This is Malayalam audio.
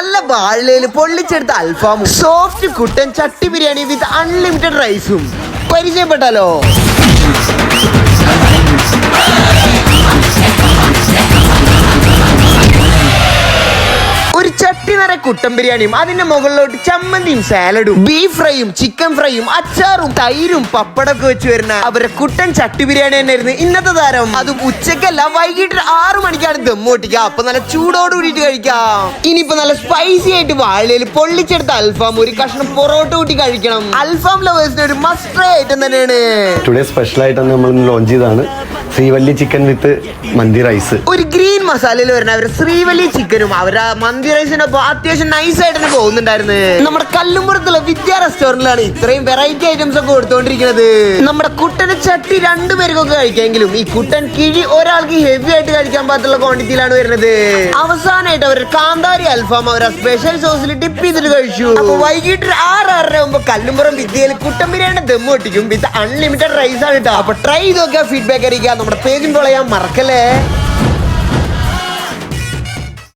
നല്ല വാഴയില് പൊള്ളിച്ചെടുത്ത അൽഫാമും സോഫ്റ്റ് കുട്ടൻ ചട്ടി ബിരിയാണി വിത്ത് അൺലിമിറ്റഡ് റൈസും പരിചയപ്പെട്ടാലോ? ഒരു ചട്ടി നിറ കുട്ടൻ ബിരിയാണിയും അതിന്റെ മുകളിലോട്ട് ചമ്മന്തിയും സാലഡും ബീഫ് ഫ്രൈയും ചിക്കൻ ഫ്രൈയും അച്ചാറും തൈരും പപ്പടൊക്കെ വെച്ച് വരുന്ന അവരെ കുട്ടൻ ചട്ടി ബിരിയാണി തന്നെയായിരുന്നു ഇന്നത്തെ താരം. അതും ഉച്ചക്കല്ല, വൈകിട്ട് 6 മണിക്കാണ് ദമ്മോട്ടിക്കുക. അപ്പൊ നല്ല ചൂടോട് കൂടിയിട്ട് കഴിക്കാം. ഇനിയിപ്പോ നല്ല സ്പൈസി ആയിട്ട് വാഴയില് പൊള്ളിച്ചെടുത്ത അൽഫാം ഒരു കഷ്ണം പൊറോട്ട കൂട്ടി കഴിക്കണം. അൽഫാം ലവേഴ്സിന് ഒരു മസ്റ്റ് ട്രൈ ഐറ്റം തന്നെയാണ്. ടുഡേ സ്പെഷ്യൽ ആയിട്ട് നമ്മൾ ലോഞ്ച് ചെയ്താണ് ശ്രീവല്ലി ചിക്കൻ വിത്ത് മന്തി റൈസ്. ഒരു ഗ്രീൻ മസാലയിൽ വരുന്ന അവര് ശ്രീവല്ലി ചിക്കനും അവരെ മന്തി റൈസിനൊപ്പം അത്യാവശ്യം നൈസ് ആയിട്ട് തന്നെ പോകുന്നുണ്ടായിരുന്നു. നമ്മുടെ കല്ലുംപുറത്തുള്ള വിദ്യാ റെസ്റ്റോറന്റിലാണ് ഇത്രയും വെറൈറ്റി ഐറ്റംസ് ഒക്കെ കൊടുത്തോണ്ടിരിക്കുന്നത്. നമ്മുടെ കുട്ടന് ചട്ടി 2 പേർക്കൊക്കെ കഴിക്കാമെങ്കിലും ഈ കുട്ടൻ കിഴി ഒരാൾക്ക് ഹെവി ആയിട്ട് കഴിക്കാൻ പാകത്തുള്ള ക്വാണ്ടിറ്റിയിലാണ് വരുന്നത്. അവസാനമായിട്ട് അവർ കാന്താരി അൽഫാം അവരെ സ്പെഷ്യൽ സോസിൽ ഡിപ്പ് ചെയ്തിട്ട് കഴിച്ചു. അപ്പൊ വൈകിട്ട് 6-6:30 ആകുമ്പോ കല്ലുംപുറം വിദ്യയിൽ കുട്ടൻ ബിരിയാണി ദം പൊട്ടിക്കും വിത്ത് അൺലിമിറ്റഡ് റൈസ് ആണ് കേട്ടോ. അപ്പൊ ട്രൈ ചെയ്ത് നോക്കിയാൽ ഫീഡ്ബാക്ക് അറിയിക്കാം. നമ്മുടെ പേജും ഫോളോ ചെയ്യാൻ മറക്കല്ലേ.